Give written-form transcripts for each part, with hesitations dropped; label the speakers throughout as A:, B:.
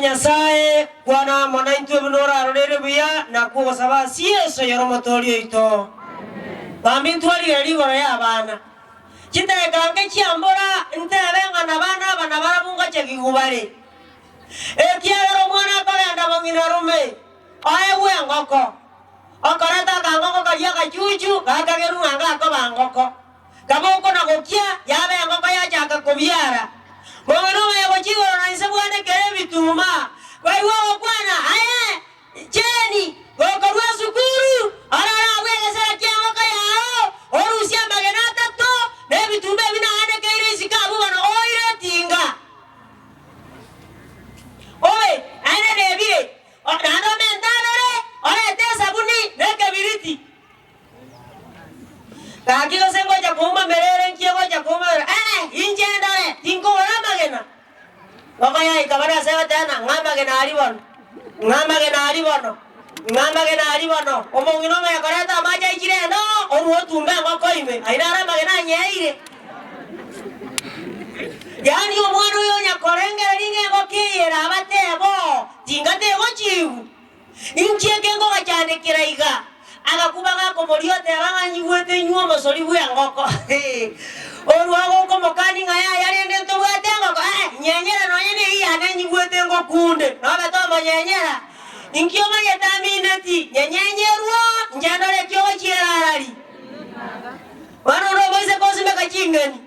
A: Nyasaye kwana mwana intwe bunora arorere buya nakuwa saba sieso yoromotorio ito bambi ntwali yarigoro y'abana kitagange cyambora ntebenga nabana barabunga cyegigubare ekyero mwana akagenda bongina rume ayewe ngoko akarata kangoko kajya kachuchu kakageru nganga akabangoko kaboko nagokya yabe ngoko yachaka kubyara Mwana yako chigo na isabwane kere bituma. Kwa hiyo bwana, cheni, gokorwa sukuru, arara wege sera kyango kayao, orusia magenata to, ne bitume bina ane kere sikabu bana oire tinga. Oye, ane nebire, nando mentanere, ore te sabuni, neke biriti. Kakiko sengo chakuma merere nkiego chakuma, inje ndare, tinko ora magena. Wakaya ikabara sewa tena, ngamba gena alibono. Omongino me yakareta maja ichire no, oruo tumbe ngoko ime. Ainara magena nyeire. Yani omwana uyo nyakorengera ninge ngokiyera abatebo, tingate gochiu. Inchieke ngo gachandikira iga. Agakubaga komoriote abanganyigwete nyuo masori bwa ngoko. Oruago komokani ngaya yarende ntobwate ngoko. Nyenyera no yene iyane nyigwete ngokunde. No beto nyenyera. Inkioma yetaminati. Nyenyenyerwa njandole kyo chirarari. Wano no boise kosime kachingani.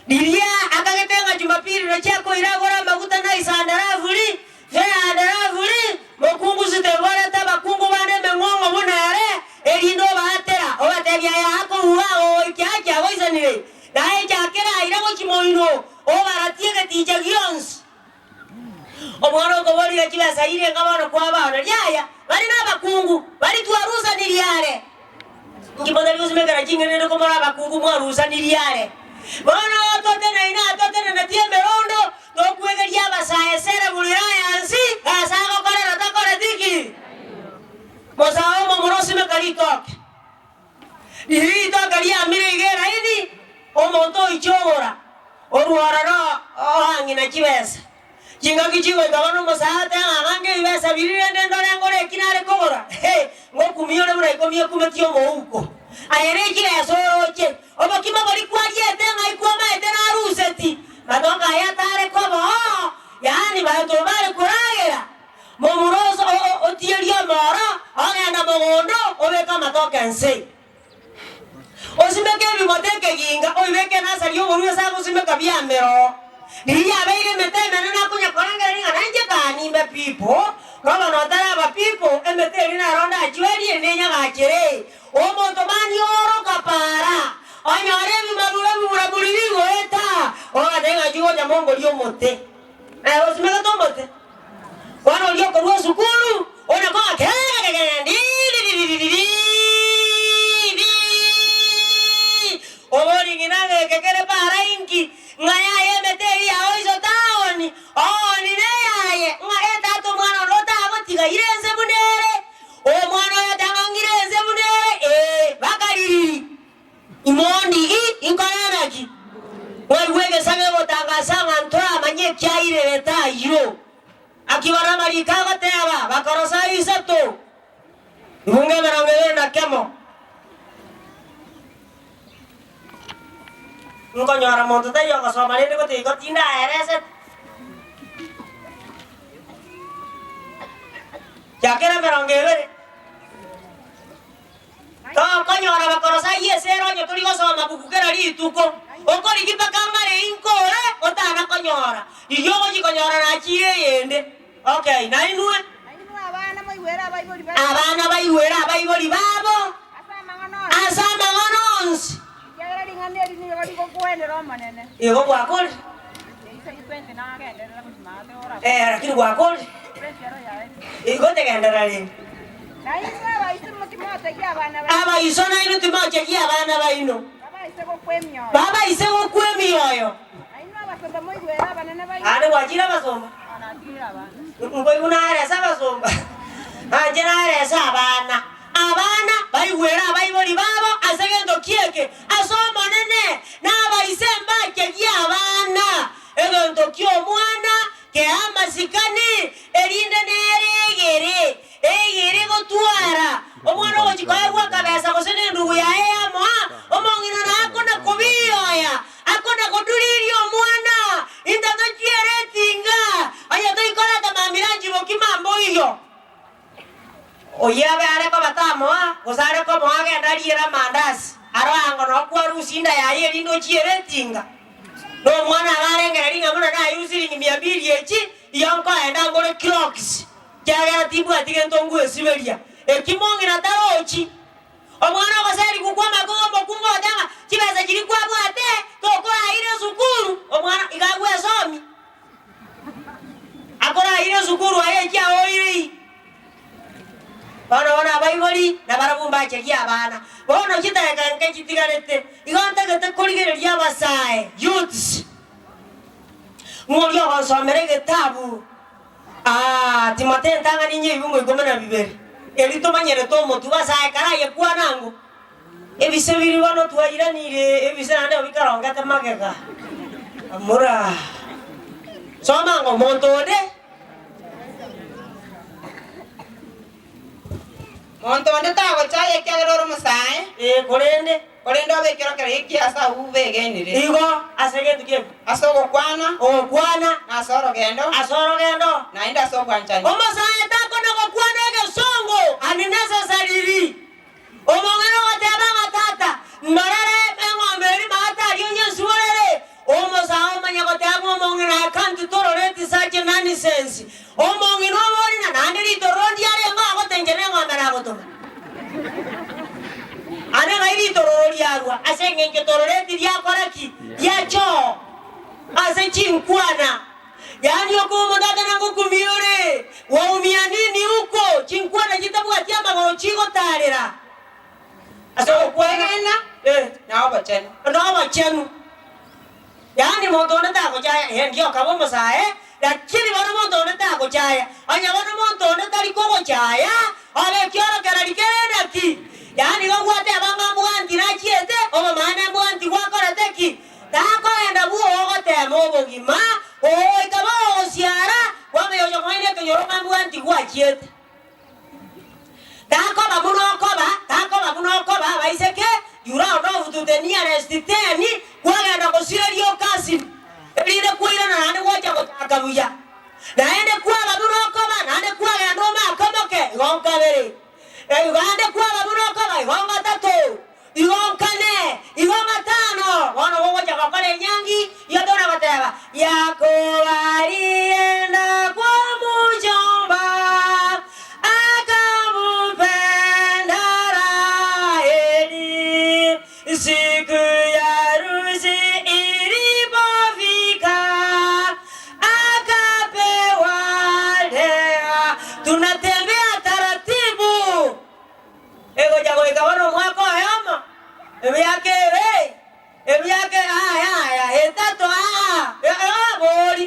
A: Diria akagetenga Jumapili no chako iragora maguta na isandaravuli. Fea daravuli. Mokungu zitebora tabakungu bane mengongo munare. Elindo batera. Obatebya yako uwao ikyacha boisanire. Nae chakera irago chimoino. Obaratiye tija gions. Omwana ko bali yakiba sayire ngabana kwa bana. Yaya, bali nabakungu, bali tuaruza niliare. Ngibodali uzimekera chingene ko mara bakungu mwaruza niliare. Bana ototena ina ototena natie merondo, tokuegeria basaye sera buliraya ansi, asako kore natakore diki. Mosao momorosi mekarito. Dirito galia mire igera ini, omonto ichora. Oruarara angina chibesa. Jinga kichiwe gabano mosahate angange ibesa birende ndore ngore kinare kobora. Ngokumiyore bura ikomiye kumetio mouko. Ayere kile soroche. Obakima bari kwariete ngai kwama etena ruseti. Madonga ya tare kobo. Yani bato bare kuragera. Momuroso otieria mara, agenda mogondo obeka matoka nse. Osimeke bimoteke ginga oibeke nasaliyo boruya sako simeka byamero. Diya beire meteme na kunya koranga ringa nanje kanimbe pipo. Roba no tara ba pipo emete rina ronda achweri endenya gachire. Omonto mani oro kapara. Anyare bimarure buraburi goeta. Oga denga jugo ya mongo lio mote. Osimeka to mote. Wano lio korwa sukuru. Ona kwa kendi. Obori ginage kekere para inki ngaya yemete ya oizo taoni ni neyaye ngaeta to mwana rota abatiga irenze munere o mwana yatangirenze munere bakariri imondi inkanaki wewege sange botanga sanga ntoa manye kyaire leta iro akibara marika gateba bakorosa isato ibunge merangere na kemo Ngo nyara monto tayo kasama nito ko tigo tinda ereset. Jakera merongere. Ko nyara bakorosa yesero nyo tuli kasama bukukera ri tuko. Oko likipa kamare inkore otana ko nyara. Iyo ko ji ko nyara na chire yende. Okay, na inue. Abana bayiwera babo. Asama ngonos. Ego guacol. Lakini guacol. Ego te gandarale. Aba isona ino timoche kia bana baino. Baba isego kwemio yo. Ane wajira basomba. Ngoi una resa basomba. Ajena resa bana. Abana bayiwera bayibori babo asegendo kieke asoma nene na bayisemba ke abana egento kyo mwana keama sikani erinde nere egere gotwara omwana ochikoya gwakabesa gosene ndugu ya eyamo omongina nakona kubiyoya akona koduririo omwana indaga chieretinga ayato ikora tamamiranji bokimambo iyo oyabe areko batamo gosare ko mwagenda riera mandasi arango no kwarusinda yaye lindo chieretinga no mwana arengera ringa muna na yusiri 200 echi yonko enda ngore clocks kya tibu atige ntongu esiberia ekimongira tarochi omwana gosari kukwama gombo kungodanga kibeza kiri kwa bwate tokora ire sukuru omwana igagwe somi akora ire sukuru aye kya oiri bana bayiboli na barabumba chekia abana bono kitaka nke kitigarete iganta gete koligereria abasae youths mulyo basomere getabu Timotheo ntanga ninyi ibungo 12 elito manyere to motu basae karaye kwa nango ebisebiri bano twayiranire ebisana ndio bikaronga tamagega amura soma ngo montode
B: Montonde tago chaye kyagero musae
A: korende
B: obekero kare kiasa ubegenire
A: igo asegende kye
B: asogo kwana
A: na
B: asoro gendo naenda sogo anchani
A: omusae tako na kwana ege songo unnecessary omongero wateba matata ndarare engombe ri mata ryonye suwerere omusae manya kotego omongero I can't tolerate such nonsense omongero wori na nandiri torondi are ngo tengene ngombe na gotoma ana gairi torori arwa asenge tororeti dia koraki yacho ase chinkwana yani okumo daga nango kumiore waumia nini huko chinkwana kitabu atia magoro chigo tarera ase okwegena na obachenu yani montone tago jaya ndio kabomo sae lakini bana montone tago jaya anya bana montone tari kogo jaya ale kiora kararikena ki yani wagwate abanga mwanti na chiete oba mana mwanti wakorateki tako enda buo ogote mobogima o ikaba osiara wame yo mwaine ke yoroma mwanti wa chiete tako babuno koba baiseke yura ono fututenia restiteni kwagenda kosirerio kasi ebire kuira na nane wacha kotakabuya naende kwa babuno koba nane kwagenda ndoma komoke gonkabere Ugande kwa babuno kaba igonga 3 igonga 4 igonga 5 wana wogo chaka kale nyangi yodora bateba yako alienda kwa mujomba akamupenda Raheli siku ya harusi ilipofika akapewa Lea tunatembea taratibu ego jago ikabano mwako ayama ebyake aya etato boli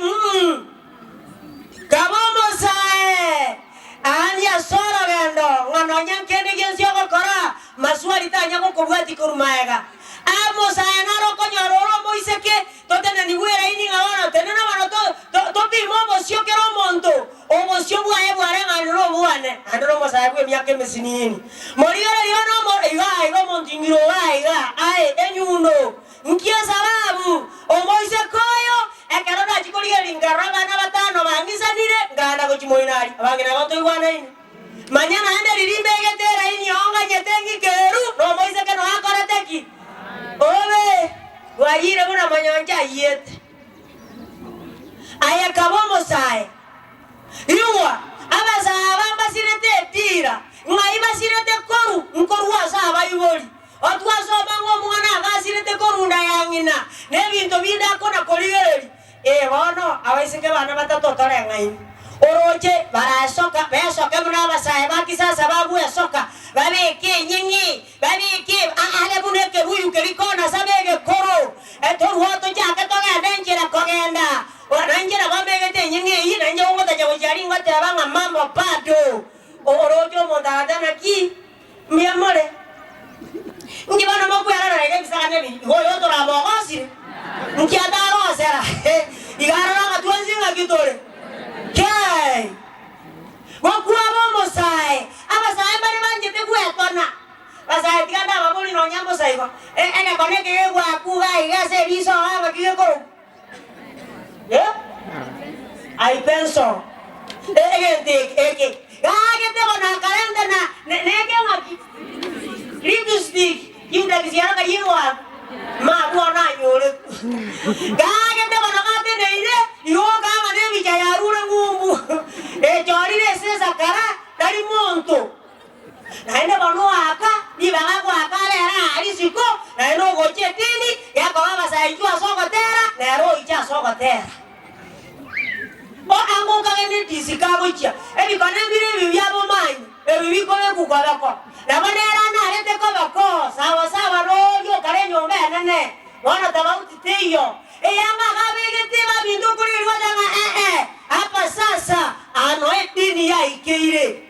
A: kabomo sae anya soro gendo ngano nyankene gensi okora maswali tanya ko kubwati kurumaega amo sae naro konyororo moiseke totene ni wera ini ngabano tenena bano to bimo sio kero monto o sio bwae bware ngano bwane andoro mosae bwe myake mesinini moriore yono mo iga montingiro iga ai enyuno nkia sababu o moise koyo ekerona chikolia lingaraba na batano bangisanire ngana ko chimoinari abangena bato igwana ini manyana ande lirimbe getera ini onga nyetengi keru no moise keno akoreteki obe wajire buna manyonja yete aya kabomo sae iwa abaza bamba sirete tira ngaiba sirete koru nkoru asaba iboli otwaso bango mwana agasirete koru ndayangina nebinto binda kona koligeri bono abaiseke bana batatu tore ngai oroche barasoka besoka muna basae bakisasa babu esoka babeke nyinyi babeke ale buneke buyu kelikona sabege koro etoru hoto jake toga denjira kogenda oranjira bambegete nyinyi ina nje ngota jawo jari ngota banga mambo pado orojo mondada naki miamore ngi bana mokwera rege bisane bi hoyo to rabo gosi ngi adaro sera igara na tuanzi ngakitore Basa tiganda babuli no nyambo saigo. Ene koneke gwa kuga igase biso aba kigekoro. Yeah? I penso. Ege. Gagete bona kalenda na nege ngaki. Lipstick. Yuda kisiara ka yiwa. Ma bona yore. Gagete bona kate neire. Yo kama ne bijaya rura ngumbu. Chori rese sakara dari monto. Naenda bano aka ni banga kwa kale ra alisiko na eno goche tini ya kwa basa ijua soko tera na ro ija soko tera. O ango kagene disikabo chia. Ebi kanembire bibya bomai. Ebi bikole kugala ko. Na banera na rete ko bako. Sawa ro yo kare nyombe nene. Wana tabauti teyo. Yanga kabegete babindu kuri rwadanga hapa sasa anoe dini ya ikeire.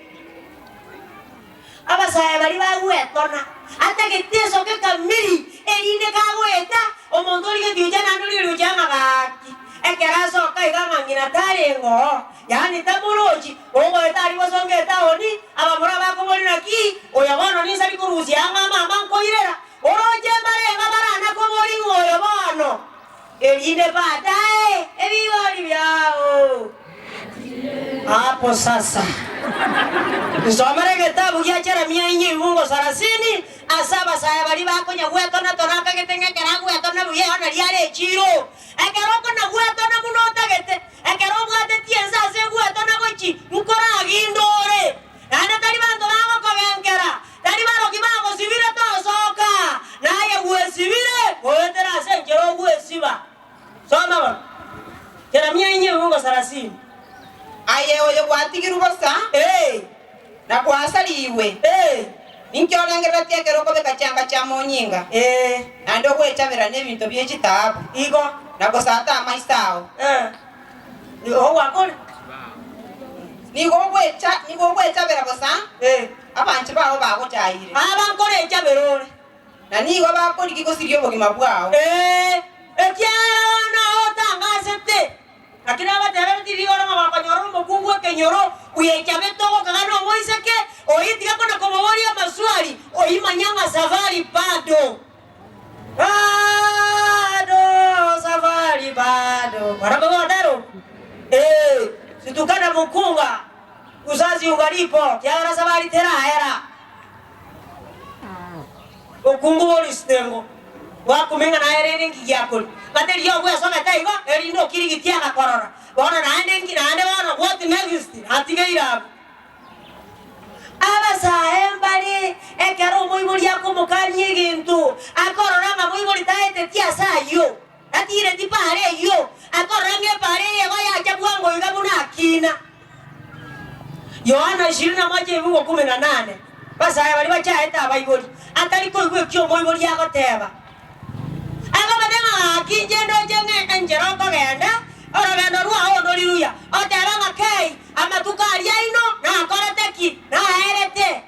A: Aba saya bari bagwetona. Ata geteso ke kamiri erinde kagweta omondori ke diujana ndori rujanga gaki. Ekeraso kai ganga ngina tarengo. Yani tamuroji ongo etari bosonge taoni aba muraba ko boli naki oyabano ni sari kuruzi anga mama nkoirera. Oroje bare ngabara na ko boli ngoyabano. Erinde batae ebiwali byao. Hapo sasa. Nsomere kitabu kia Yeremia Mungu 30 asaba saya bali bako nyagweto na tonaka ketenge keragu etona buye ona liare chiro. Ekeroko na gweto na munota gete. Ekeroko ate tienza se gweto na gochi. Mukora gindore. Ana tari bando bango kogenkera. Tari baro kibango sibire to soka. Naye gwe sibire. Goetera se kero gwe siba. Soma ba. Yeremia Mungu 30.
B: Aye oyo gwatigiru bosa. Na kwasaliwe. Ninkyolengera tekero ko bekachanga cha monyinga. Ando kwechabira nebintu byekitabu.
A: Igo
B: nako sata amaisao.
A: Ni ho wakole.
B: Ni go kwechabira bosa. Abantu bawo bagochayire.
A: Abankole echabirore.
B: Na ni go bakoli kigosirio bogima bwao.
A: Ekyana otangasete. Akina batera tiriora mabakanyoro mukungwe kenyoro uyechabeto kagano moiseke oyitika kona komobori amaswali oyimanyanga safari bado safari bado barabara daro situkana mukunga uzazi ungalipo kiara safari tera era okungori stengo wakumenga na erene ngiyakol kateri yo gwe soma taigo erindo kirigitia na korora bona naende ngirande bona what next atigeira aba saembali ekero moibuli akomokanye gintu akorora nga moibuli taete tia sayo atire tipare yo akorange pare yego ya chabwango igabuna akina Yohana 21:18 basa bali bachaeta abaibuli atari ko igwe kyo moibuli yakoteba Akamadema kinjendo jenge enjeroko genda ora genda ruwa ondoliruya oteranga kei amatukari yaino na korateki na herete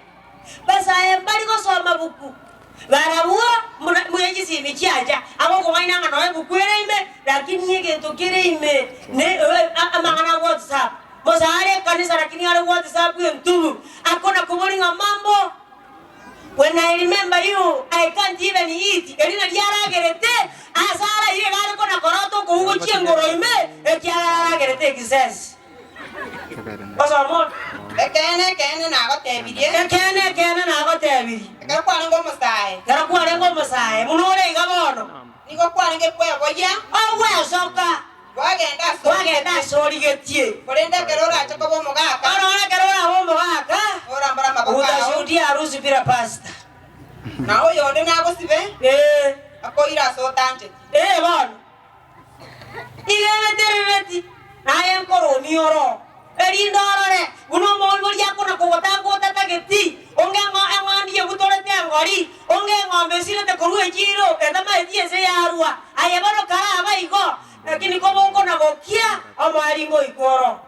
A: basa embali go soma buku barabuwa muyejisi michiaja abo kumaina ngano buku ereime lakini yege tokereime ne amangana WhatsApp mosare kanisa lakini ale WhatsApp yentubu akona kubolinga mambo. When I remember you, I can't even eat. Elina diara gerete, asara ile gari kona koroto kuhugo chiengoro ime, ekiara gerete kisses. Basa mo.
B: Ekene na gotebiri.
A: Ekene na gotebiri.
B: Ekara ngo musae.
A: Kara kwa ngo musae. Munore igabono.
B: Niko kwa nge kwe boya.
A: Awe soka. Wagenda sori getie.
B: Korenda kerora chakobo mogaka.
A: Ora kerora bombo gaka.
B: Ora mbara mabaka.
A: Utashuhudia harusi bila pasta.
B: Na oyo ndo nabo sibe? Akoira so tanje.
A: Bana. Ile tereti. Na yenkoro mioro. Erindo orore. Uno molbol yakona kogota tageti. Ongengo engandi yebutore tengori. Ongengo mbesile te koru ejiro. Edama etiese yarua. Ayebaro kara abaigo. Lakini komo uko na gokia amaringo ikoro.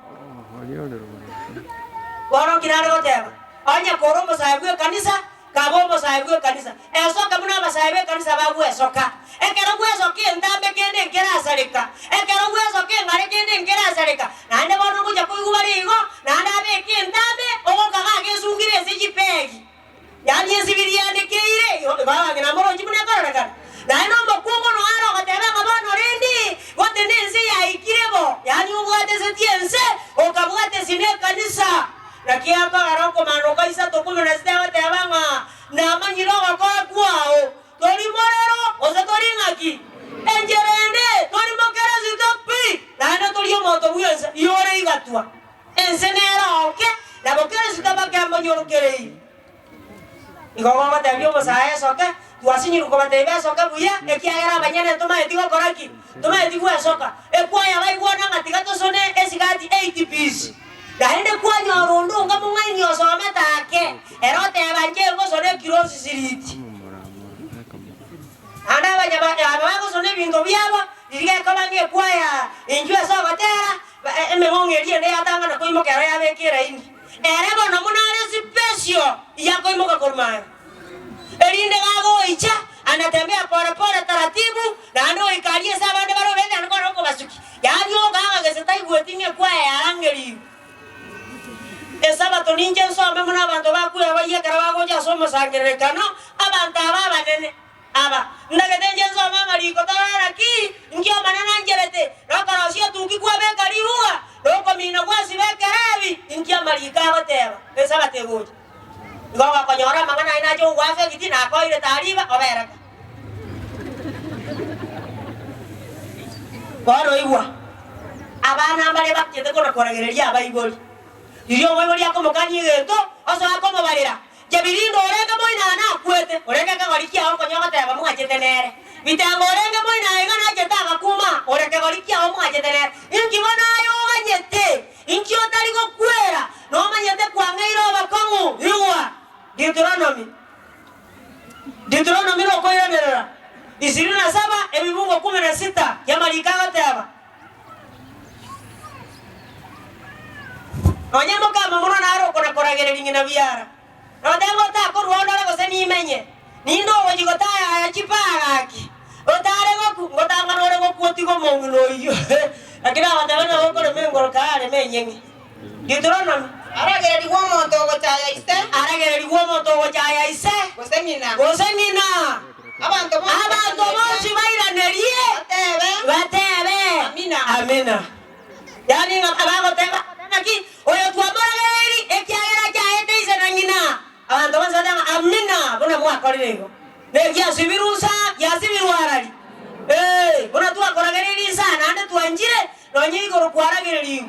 A: Waro kinare goteba. Anya korombo saibwe kanisa, kabombo saibwe kanisa. Eso kamuna basaibwe kanisa bagwe soka. Ekero gwe soki ndambe kende ngera sarika. Ekero gwe soki ngare kende ngera sarika. Nande bono kuja kuigubarigo, nande abe kindambe ogo kaga kesungire sijipegi. Yani esibiriane ke Rakia ka aroko manoka isa to kume na stewa te abanga na manyiro kwa kwao tori morero oza tori ngaki enjerende tori mokera zitopi na ndo tori moto buyenza yore igatwa ensenera oke la bokera zitaba kamba nyoro kerei igogo batabyo bosaya soka tuasinyiru ko batebe soka buya ekiagera banyane toma etiko koraki toma etiko soka ekwaya baigwana ngatiga to sone esigati 80 piece Dahende kwa nyorundo nga mumwe nyosome take erote abanje ngo sone kirosi siriti anda banya abako sone bingo byabo dirige kabange kwa ya injwe so batera emengonge rie ne atanga na koimo kera ya bekera indi erebo no munare special ya koimo ka korma erinde gago icha anatembea pole taratibu na ndo ikalie sabande baro bende anako ko basuki yani oganga gesetai gwetinge kwa ya angeli Sabato ninja nsome muna abantu bakuya baye karabago ja somo sangerekano abantu ababa nene aba ndagete nje nsome mariko tara ki ngio manana njerete rakara sia tuki kwa be kariwa roko mina kwa sibe karebi ngio marika bateba esabate goje ngoba konyora mangana inajo wafe gitina ko ile tariba oberaka baro iwa abana mbale bakete kono koragereria abaiboli Iyo mwe bali akomokanye gento aso akomo barira jebirindo orenga moina na kwete orenga ka galikia onko nyoga teba mu ajetenere bitango orenga moina ega na jetaka kuma orenga galikia omu ajetenere inki bana yo ganyete inki otari go kwera no manyete kwa ngeiro bakongu yuwa Deuteronomy no koyerera 27 ebimungo 16 ya malikaga teba Onyamo kama muno naro kona koragereringi na biara. Rodengo ta ko ruondora ko seni menye. Nindo wajigota ya chipagaki. Otare go ngotanga nore go kwoti go monguno iyo. Akira watana go ko mengo kare menye. Deuteronomy
B: Aragereri wo monto go chaya ise.
A: Aragereri wo monto go chaya ise. Gosenina. Abantu bosi baira nerie. Batebe. Amina. Yani ngabago teba naki oyo tuabareri ekiagera chaete isenangina abantu bazadanga amina bona mwakorerego negia sibirusa ya sibiruarari bona tuakoragereri sana ande tuanjire nonyiko rukwaragereri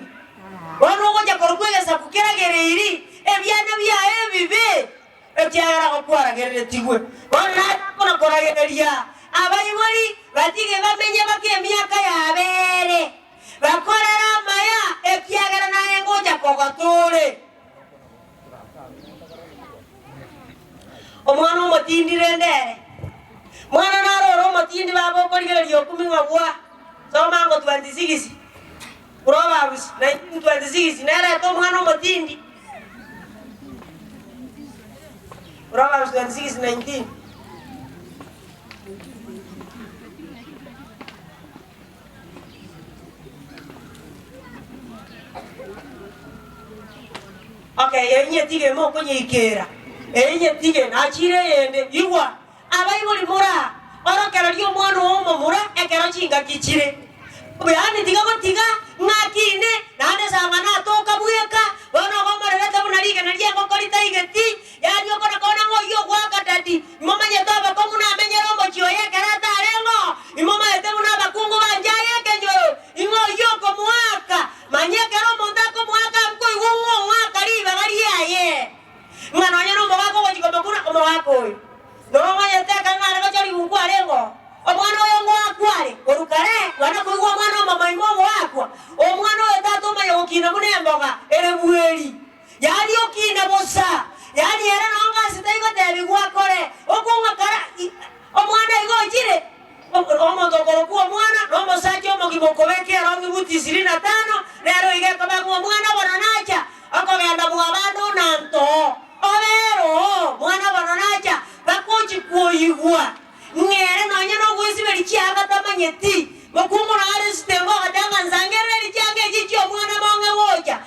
A: bona ngoja korukwegesa kukeragereri ebyana bya ebibe ekiagera kokwaragereri tigwe bona kona koragereria abayibori batige bamenye bakemyaka yabere bakorera maya ekiagera naye ngoja kogatore omwana omutindire ndere mwana naroro omutindi babo korigererio 10 bwa soma ngo 26 Proverbs 19:26 nere to mwana omutindi Proverbs 26:19 Okay, enye tige mo konye ikera. Enye tige na chire yende iwa. Abayiboli mura. Ora karario mwana omo mura ekero chinga kichire. Bayani tiga ko tiga ngakine nane sanga na toka buyeka. Bona gomara leta bunariga na liya ko korita igeti. Yani ko na kona ngo yo kwa katati. Mama nyetaba ko muna menye rombo chioye karata rengo. Mama yete muna bakungu banjaye kenyo. Ingo yo ko muaka. Manye kero monda ko muaka ko iwongo muaka riba bariye. Mwana nyano mbako wajiko bakuna ko muako. No manye teka ngara ko chali ungu arengo. Omwana oyo ngwakwale orukare wana kuigwa mwana mama imongo wakwa omwana oyo tato mayo okina munemboga erebueri yani okina bosa yani era nonga sitaiko tebigwa kore okunga kara omwana igo chire omoto korokuwa mwana nomo sacho omogibokobeke arongi buti 25 lero igeko bagwa mwana bonanacha akogenda bwabando nanto obero mwana bonanacha bakochi kuigwa ngere nonye no gwesiberi chiaga tamanyeti bokumo na resitengo adanga nzangere chiaga chicho mwana monge wocha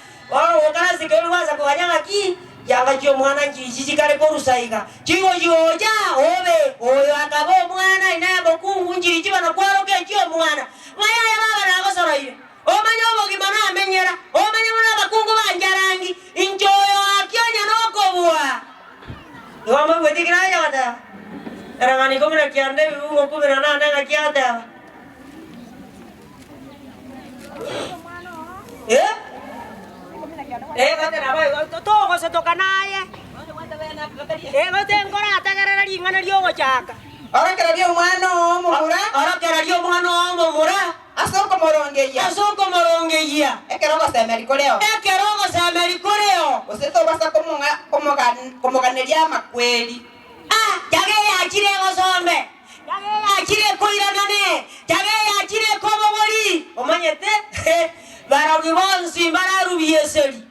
A: okara sikero waza kuganyanga ki yanga chio mwana chichi kale korusaiga chigo yoja obe oyo akabo mwana inaye bokungu njiri chibana kwaro ke chio mwana maya ya baba na gosoroire omanyo bogi mana amenyera omanyo mana bakungu banjarangi injoyo Erangani kumira kiande biungo kumira nane ngakiata. Kate na bayo to ko se to kanaye. Kate ngora atagarara ringana ryogo chaka.
B: Ora kera dio mwana mumura.
A: Ora kera dio mwana mumura.
B: Asoko morongeia. Ekerogo se merikoleo. Oseto basa como ganeria makweli.
A: Jage ya chire ngosombe. Jage ya chire koira nane. Jage ya chire komogori. Omanyete. Barabi bonsi bararu bieseri.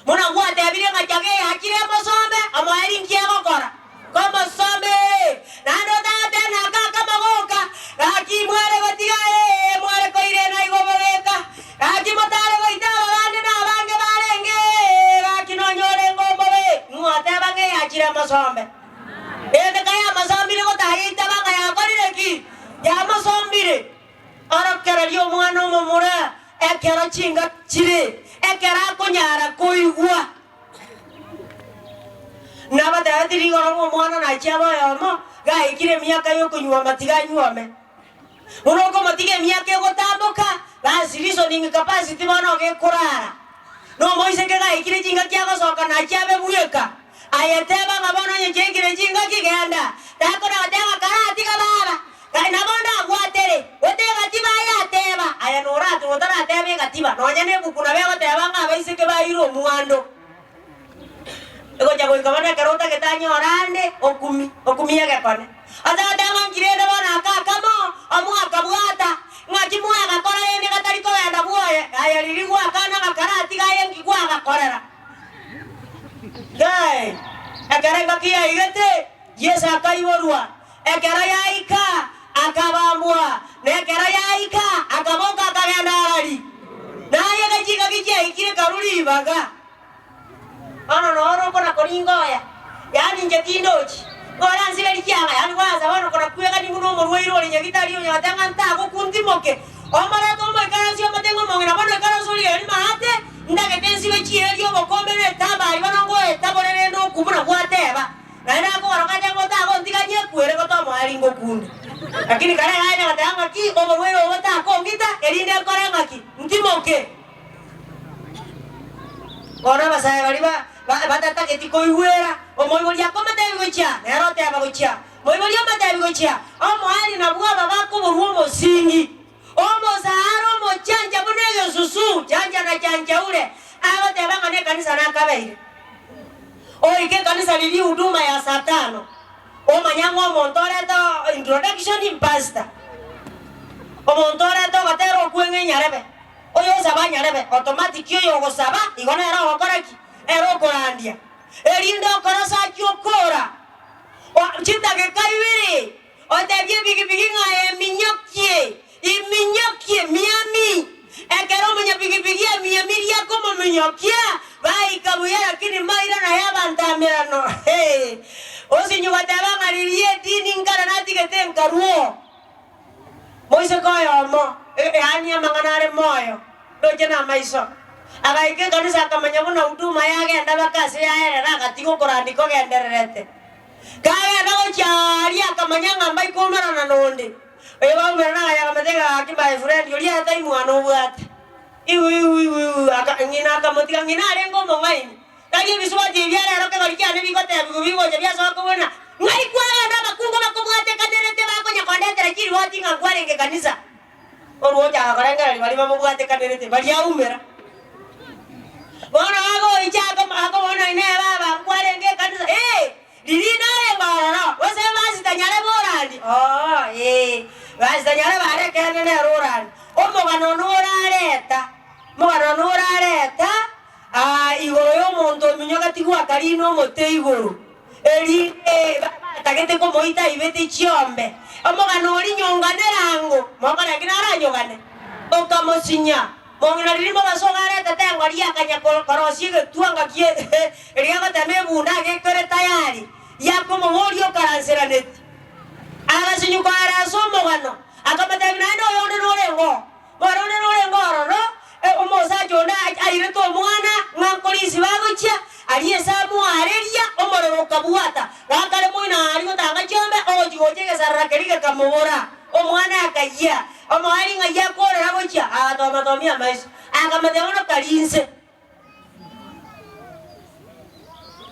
A: Muna gwate abire ngajage ya chire ngosombe amaeri nkiego kora. Como sombe. Nando tate na kaka magoka. Aki mwere gotigae, mwere koire na igobeka. Aki motare goitaba bande na bange barenge. Aki no nyore ngombe. Mwate bange ya chire ngosombe. Ende kaya masombire gotahita banga ya korireki. Ya masombire. Ora kerario mwana mumura. Ekera chinga chire. Ekera konyara koigwa. Naba dadiri gono mwana na chaba yamo. Ga ikire miaka yo kunywa matiga nywame. Unoko matige miaka yo gotamboka. Basi listening capacity bano ge kurara. No moise ke ga ikire chinga kya gosoka na chabe buyeka. Ayeteba ngabona nyekire chinga kigenda. Tako na teba karati kababa. Kai nabonda gwatere. Wetega tiba ayateba. Aya noratu notara tebe gatiba. No nyane bukuna bego teba ngabaise ke bairo muando. Ego jago ikabana karota ketanyo orande okumi ya kone. Ata dama kireda bana kakamo amu akabuata. Ngachi muya gakora yende katariko yanda buoye. Aya lirigwa kana makarati gaye ngigwa gakorera. Gai, ekera kia igete, yesa akaiborua. Ekera yaika, akabambua. Nekera yaika, akaboka akagendari. Na yega chiga kichia ikire karuri baga. No kona koringoya. Yani njetindochi. Ngora nsile likianga, yani waza wano kona kuega ni muno morweiro ni nyagitari yo nyatanga ntako kuntimoke. Omara tomo ikaransi matengo mongena bano ikaransi ni mahate. Ndage tensi wechieri yo bokombe ne taba ibano ngoe taborere no kumuna kwateba. Na ina ko warokaje ngota ko ntikanye kwere ko tomo ali ngokunda. Lakini kare haya natanga ki omorweiro wota ko ngita erinde kore ngaki. Ntimoke. Ora basaya baliba batata ketiko iwera omoiboli akomete bigocha erote abagocha moiboli amate bigocha omwali na bwa babako borumo singi omo zaharo mo chanja bonego susu chanja na chanja ule awote banga ne kanisa na kabeire oike kanisa lili huduma ya saa 5 o manyango montore to introduction in pastor o montore to batero kuenge nyarebe oyo sabanya rebe automatic yo go saba igona era okoraki ero korandia erindo korasa kyokora o chitake kaiwiri o tebye bigi ngaye iminyokie miami ekero menya bigi miami ya como minyokia vai kabuya lakini maira na yabantamira no osinyu batabanga lilie dini ngara natigete nkaruo moise koyo mo yani amanganare moyo dojena maiso agaike kanisa akamanya muna huduma yake ndaba kasi yaerera gatigo korandiko gendererete kaya nago chari akamanya ngamba ikomera na nonde eba mena ya kamatega akimba friend yoli hata imwano bwate iwi akangina akamotika ngina rengo mongaini kage biswati byara roke balikyane bikote bigo byaso kubona ngai kwara ndaba kungo bakobwate kaderete bako nyakondetera kiri wati ngangwarenge kanisa oruoja akarenga bali bamubwate kaderete bali aumera bona ago ichaka mako bona ine baba ngwarenge kanisa lilinare bara wese basi tanyare borandi basi tanyare bare kenene rorandi omogano norareta igoro yo mondo minyoga tigwa karino mote igoro eri tagete ko moita ibete chiombe omogano ori nyonganerango mogana kinara nyogane okamosinya mongina lirimo basogare tatengo ali akanya korosiege tuanga kie eriaga tamebunda gekore tayari yako momorio karanseraneti ala sinyuka ara somogano akamata binando yonde norengo roro omosa jona aire to mwana ngakolisi bagocha aliye samu areria omororo kabuata gakare moina ari gotanga chombe ojigo akamubura omwana akajia omwali ngajia korera gocha agatoma tomia maiso akamatebona kalinse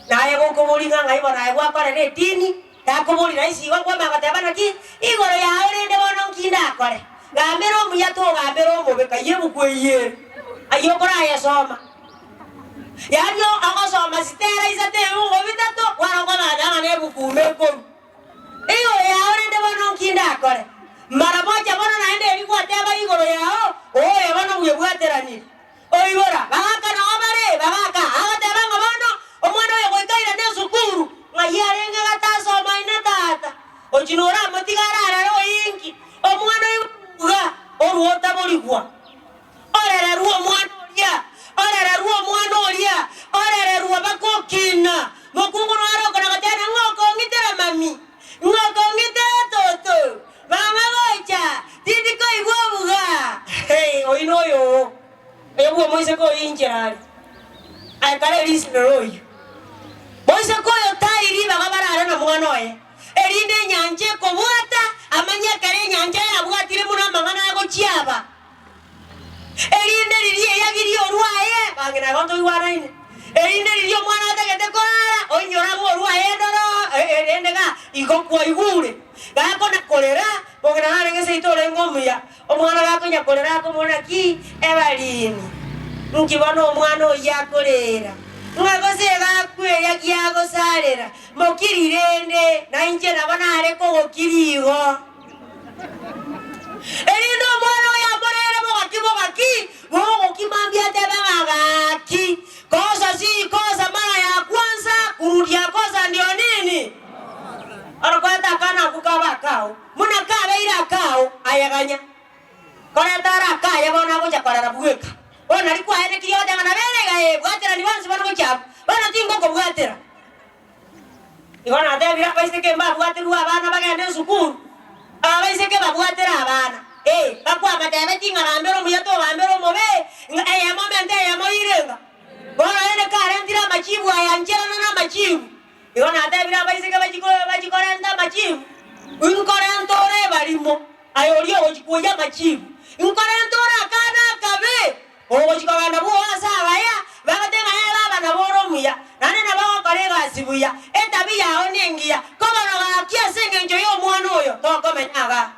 A: naye gokubulinga ngaibona egwakora ne tini takubulira isiwa kwa magatebana ki igoro yawe rende bono nkinda akore gambero muyato gambero mubeka yebukweye ayokora yasoma yanyo akosoma sitera isate ngo bitato warangwa badanga nebukumeko iyo yawe rende bono nkinda akore mara moja bono naende bikwateba igoro yao oye bono bwebwaterani oyibora bagaka no bare bagaka agateba ngo bono omwana oyo goikaira ne sukuru ngayarenga gataso maina tata ojinora motigarara ro inki omwana uga oruota borigwa orere ruo mwana oria orere ruo mwana oria orere ruo bakokina mokungu no aroko na gatana ngoko ngitera mami ngoko ngitera toto mama gocha tindi ko igwobuga hey oinoyo ebuo moise ko injerari akare lisroyo moise ko yo tairi bagabarara na mwana oye erinde nyanje ko buata amanya kare nyanje ya buatire muna mangana go chiaba erinde ririe yagiri oruaye bangena gondo iwana ine erinde ririo mwana atagete kora onyora mo oruaye ndoro erinde ga igokwa igure gako na kolera bongena nare ngese itore ngomya omwana gako nya kolera ko mona ki ebalini nkibano omwana oyakolera ngagosega kwe yagiago salera mokirirende na inje nabana ko gokirigo erindo mwana ya borera bogaki bogo kimambia tebanga ki kosa si kosa mara ya kwanza kurudia kosa ndio nini anakwenda kana kukaba kao muna kabe ira kao ayaganya kora tara kaya bona goja kora buweka ona alikuwa ene kiyo danga na bele bwatera ni wansi bana gocha bana tingo ko bwatera ibona ate bira paise ke mba bwateru abana bagende sukuru abaise ke babwatera abana bakwa batebe tinga rambero muyato rambero mobe ya momente ya moirenga bona ene karendira machibu ayanjera na machibu ibona ate bira paise ke bajikorenda machibu unkorentore barimo ayorio ojikuya machibu unkorentore kana kabe ojikoganda buwasa abaya bagatenga yaba na boromuya nane na bawo kolega sibuya etabi yawo nengiya kobono ga kiasenge njo yo mwana oyo toko menyaga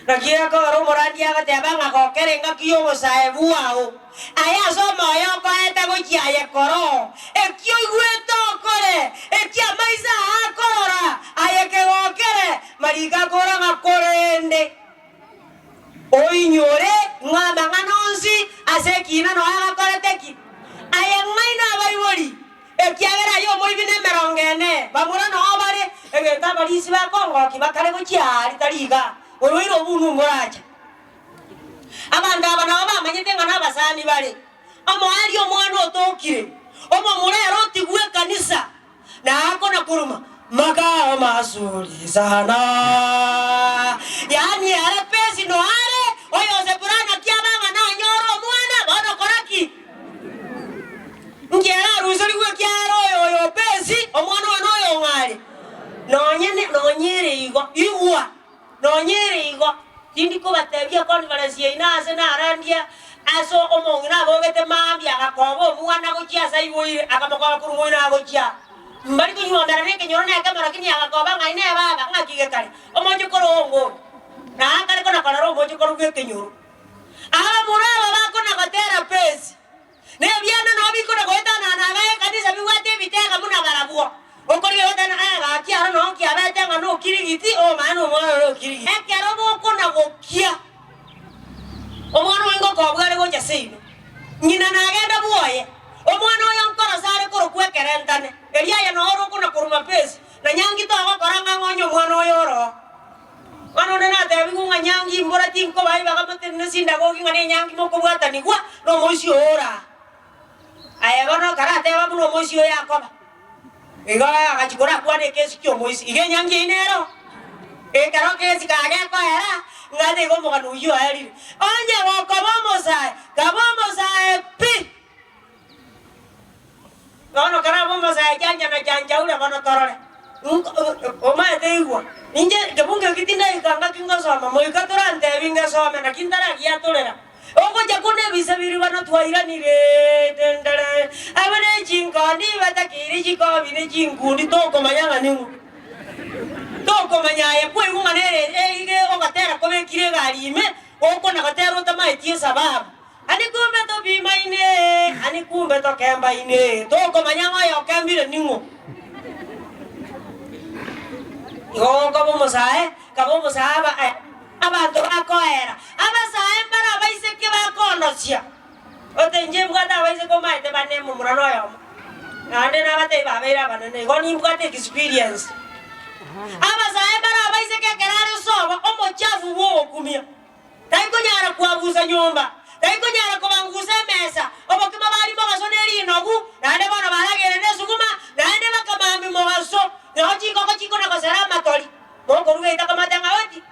A: nakia ko ro morandi agateba nga kokerenga kiyo bosae buwao aya somo yo ko eta go chiaye koro ekyo igweto kore ekya maisa akorora ayeke gokere mariga kora ngakorende oinyore ngamba nganonsi asekina no agakoreteki ayamaina abaribori ekiagera yo moibine merongene bamura no bare egeta barisi bakongo kibakare go chiari tariga oroiro bunu moracha abanda abana bamanyete ngana basani bare amo ari omwana otokire omo murero tigwe kanisa na akona kuruma maka masuri sana yani ara pesi no are oyo se purana kiabanga na nyoro mwana bono koraki ngera rusori gwe kyaro oyo pesi omwana ono yo ngari nonyere igwa tindi ko batebya conference inase na arandia aso omongina bogete mambya gakobo mwana gochiasa iboire akamoka kurumoina gochia mbali kunyondara neke nyorona kamera kini agakoba ngaine baba ngakige kale omonjo korongo na akale kona kala omonjo korongo kenyoro ala muraba bako na gotera pesi ne byana no biko na goita na gae kanisa biwate bitega muna barabua okori yoda na aga kiaro no kiabete ngano kirigiti o mano mo kirigi ekero boko na gokia omwana wengo ko bware gocha seibe nyina na agenda buoye omwana oyo nkora sare koro kwekerentane eria ya no oro kuna kuruma pesi na nyangi to agokoranga ngonyo mwana oyo ro mwana na te bigunga nyangi mbora tinko bai baga mate sinda gogi ngane nyangi moko bwata ni kwa no moisi ora aya bono karate ba buno moisi oya koba ega agachikora kwa ne kesi kyo moisi ige nyangi inero karo kesi kage ko era ngade go mo uyu ari onje go kobomo sai pi gono kara bomo sai janja na janja ule gono torore Oma teigwa. Ninje kebunge kitinda ikanga kinga soma moikatora ante binga soma na kintara kia tolera. Oko jakone bisabiri bana twaira ni re tendere. Abane chinkandi batakiri chiko bine chinkundi toko mayanga ningu. Toko manyaya kwe ngane ige okatera kobe kire gari me oko nakatera utama tie sababu. Ani kumbe to bima ine, ani kumbe to kemba ine. Toko manyanga yo kembire ningu. Yo kabo mosae abantu akoera abasae para baise ke bakonosia otenje bwata baise ko maite bane mu murano yo ande na bate babera banane goni bwate experience abasae para baise ke kerare soba omochafu wo kumia taiko nyara kwabuza nyomba taiko nyara ko banguza mesa obokima bali mo gasoneri nogu nande bana balagere nesuguma nande bakamami mo gaso no chiko na kosera matori bongo rueta kama tanga oti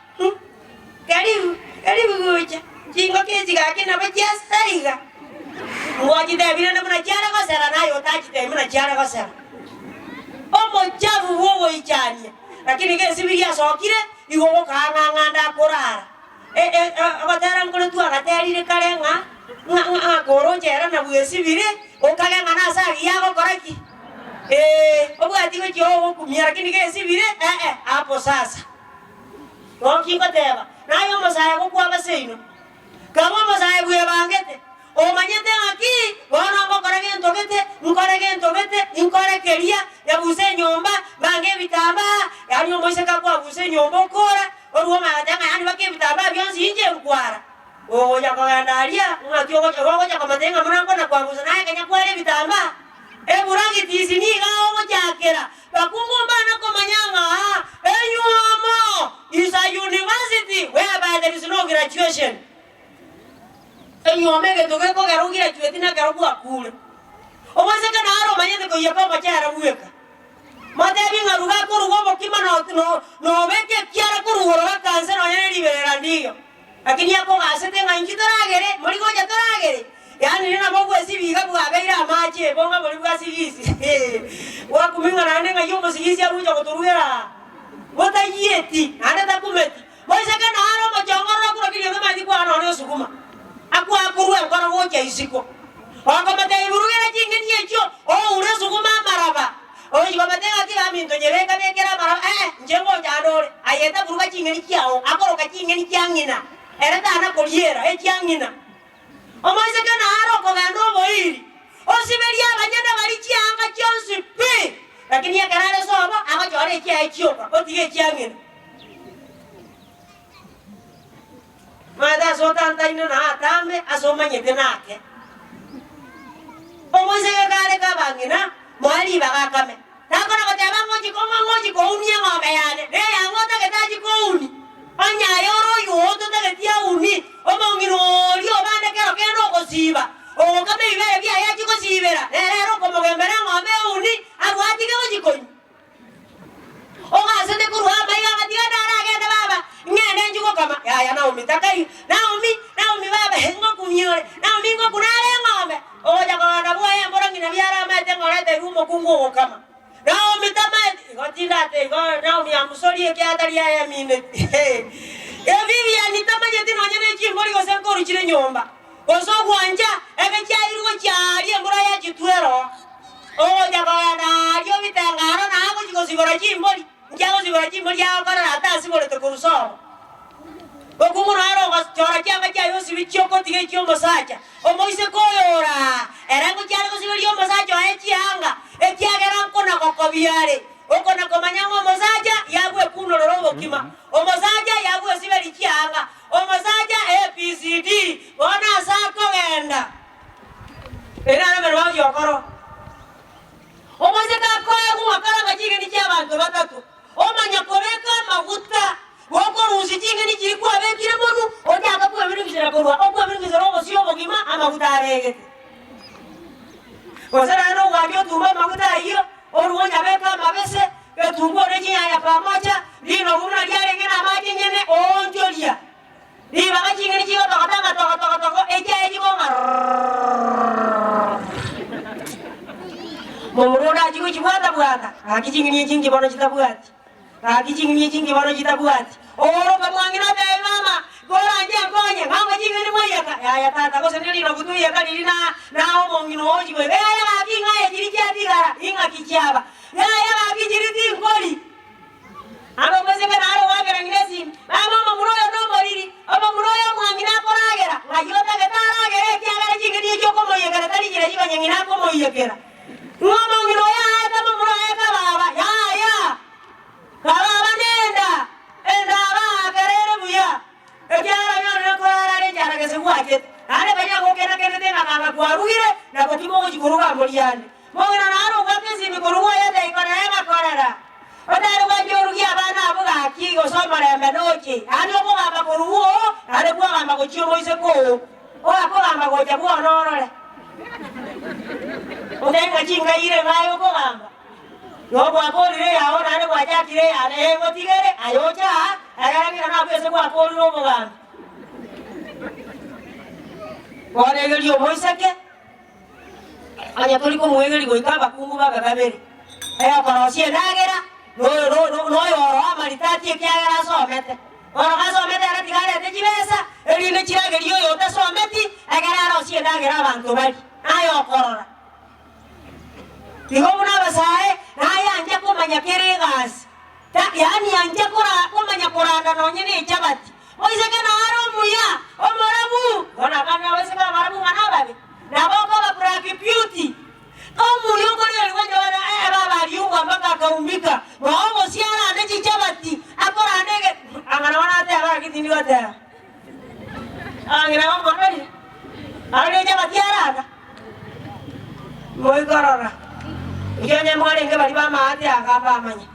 A: karibu gocha chingo kezi gake na bajasaiga ngoji debira na muna chara kosera nayo tachi de muna chara kosera omo chavu wowo ichania lakini ke sibiria sokire igo kanganga korara abatara ngone tu agaterire karenga nga koronjera na bwesibire okagenga na sari yago koraki obwati go jowo kumira lakini ke sibire hapo sasa Okingo teba nayo masaya ko kwa baseino kama masaya bwe bangete o manyete aki wana ngo korege ntogete inkore keria ya buse nyomba bange bitamba yani moise ka kwa buse nyomba kora oruwa matanga yani bake bitamba byonsi inje nkwara o ya ko yandalia ngati ogo cha kamatenga mrango na kwa buse naye kanya kwere bitamba burangi tisini gawo jakera bakungomba na ko manyanga enyuamo is a university whereby there is no graduation enyuame to ko garo graduate na garo kwa kule omase kana aro manyete ko yako machara bueka mate binga ruga ko rugo bokima no beke kiara ko rugo ra kanse no yene libera ndio lakini yako gasete nganji toragere muri ko ja toragere yani nina bogo esibiga bwa beira mache bonga boli bwa sigisi wa kuminga nane ngayo sigisi aruja kotorugera wota yeti anda takumeti moise kana haro machongoro kuro kile kama ndikwa no sukuma akwa akuruwe kono wocha isiko wako mate burugera jingeni yecho ure sukuma maraba oyi mate ati aminto nyereka bekera maraba njengo jadore ayeta buruga jingeni kiao akoro ka jingeni kyangina ereta ana koliera ekyangina omaze kana haro ko gando boiri osiberia abanyana bali kyanga kyonsi pi lakini yakarare sobo amajore kyakyoka otige kyangina mada sotanta ina na atambe asomanye denake omaze kare kabangina mwali bagakame takona kotaba ngoji ko unia ngobeyane ne yangota ketaji ko uni anya yoro yoto tagetia uni omongino lio bande kero keno kosiba o kame ibere bia ya chiko sibera lero como gembera ngome uni abwati ke ojikoni o gasete kurwa maiga gatia dara gende baba ngene njuko kama ya Naomi takai Naomi baba hengo kumyore Naomi ngo kunale ngome o jaga na bwa mbora ngina biara mate ngorete rumo kungo kama Naomi tamati gotinda te go Naomi amusori ke atari ya mine Vivian tamaje tino nyene chimbori go senkoro chire nyomba oso gwanja ebe chairu chari mbora ya chitwero o jaga na yo bitangaro na go chigo sigora chimbori njago sigora chimbori ya okara ata sibore to kuruso okumuro aro go chora changa chayo sibichoko tige chiombo sacha o moise koyora erango chari go sibori chiombo sacha echianga echiagera nkona kokobiare okona komanyango mosaja yabwe kuno lorobo kima omosaja yabwe sibeli chianga omosaja ABCD bona sako genda era merwa yokoro omoseka koyo wakara gachige ni chabantu batatu omanya koreka maguta woko rusitinge ni chiri kwa bekire monu otaka kwa bintu bizira korwa okwa bintu bizira robo sio bogima amaguta arege wasara no wabyo tuma maguta hiyo oruonya beka mabese betungo reji ya pamoja lino gumna diare ngena maji nyene onjolia ni baba chingeni chigo toko eja eji ko momurona jigo jibwata bwata akijingini jingi bono jitabwati akijingini jingi bono jitabwati oro kamwangina be mama gora nje konye ngamba jingini moyeka ya tata ko seneli no butu ya kanili na omongino oji we ya akinga ya jirija digara inga kichaba ya akijiriti ngoli aro mwezeka na aro wagera ngiresi mama muroyo no moriri aba muroyo mwangina koragera ngayota getaragera kiagara jingini joko moyeka tali jira jiba nyangina ko moyekera ngoma ngiro ya hata muroyo ka baba ya baba nenda enda ba kerere buya ejara yo ko ara jara ke sewaje ane banya ko kena kene tenga kanga kwaruire na ko timo jikuruga moliane mongina na aro wakezi mikuruga ya dai kana ya korara odaru wa jorugia bana abuga ki go somare mbenochi ani obo gamba koruo ane kwa gamba ko chiomo ise ko o ako gamba ko jabu onorore odenga chinga ire mayo ko gamba yo kwa korire ya ona ane kwa jakire ane ngo tigere ayocha agaranga na pese kwa koriro mo gamba ore geli o moiseke anya toliko muegeli go ikamba kungu baga babere aya parosie nagera no yo amaritati ekiagera somete oro gasomete ara tigare tejibesa erine chirageri yo yote someti agera rosie nagera abantu bali ayo korora Ihomuna basae na anja kumanya keregas ta yani anja kumanya koranda no nyene chabati oiseke na aro muya omorabu ona kana weseka marabu manababe na boko ba praki beauty omu yoko ni alikuwa wana baba aliungwa mpaka kaumbika maomo siana anechi chabati akora anege angana wana ate akora kitindi wate angina wama mwari alikuwa chabati arada moi korora Ijonye mwari nge bali bama ate akapa amanya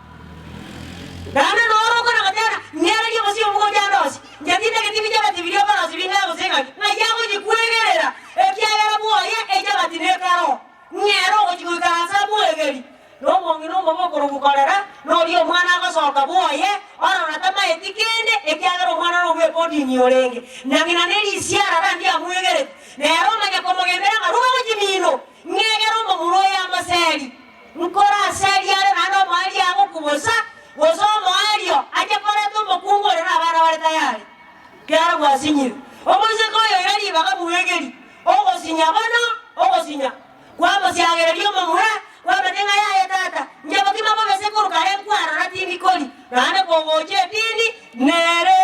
A: Dana noro kona katana nyara liyo basi omugo jandosi Njatinde kitibi chabati video kono sibinga kusengaki na yango jikuegerera ekiagera buoye echabati nekaro Nyero ojikuikansa buegeri no mongino momo korubukorera no rio mwana agosoka buoye ora natama etikende ekiagero mwana no bepodi nyorenge nangina neri siara randi amuegere nero manya komogendera maruga mojimino ngegero momuro ya maseri nkora seri ale nano mali ago kubosa boso moario aje koreto mokungo le na bana wale tayari kiara bwasinyiro omoze koyo yali baga muegeri ogo sinya bana ogo sinya Kwabo siagera liyo mamura, kwabo tenga ya tata. Njabo kima bobe sekuru kare kwara rati mikoli. Nane kogoche tini nere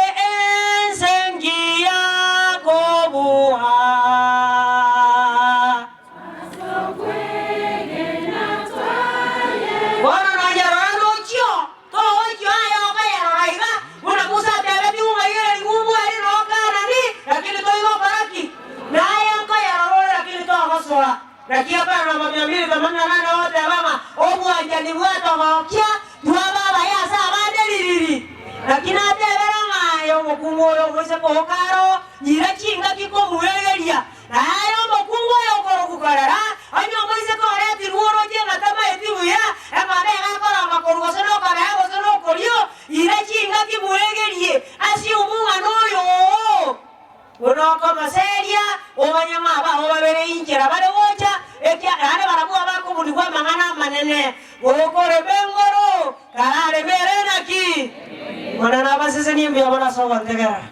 A: ensengia kobuha. Wana na jarano chio, to ocho ayo kaya raiga. Una musa tebe tiunga yele ngumu ali roka nani, lakini to iko baraki. Na ayo kaya roro lakini to amasora. Nakia para na mamiambili kamanga nana wote mama obu ajani bwato maokia tuwa baba ya saba deliriri lakini atebera ngayo mukungo yo mwese kohokaro nyira chinga kiko muegeria na ayo mukungo yo koro kukarara anyo mwese kore ati ruoro jenga tama etibu ya ema bega kora makorugo seno kare hago seno korio nyira chinga ki muegerie asi umunga noyo Unoko maseria, obanyama aba obabere injera bale wocha, ekia ane barabu abako buligwa mangana manene. Okore bengoro, karare merena ki. Mana naba sese ni mbia bona sogo ntegera.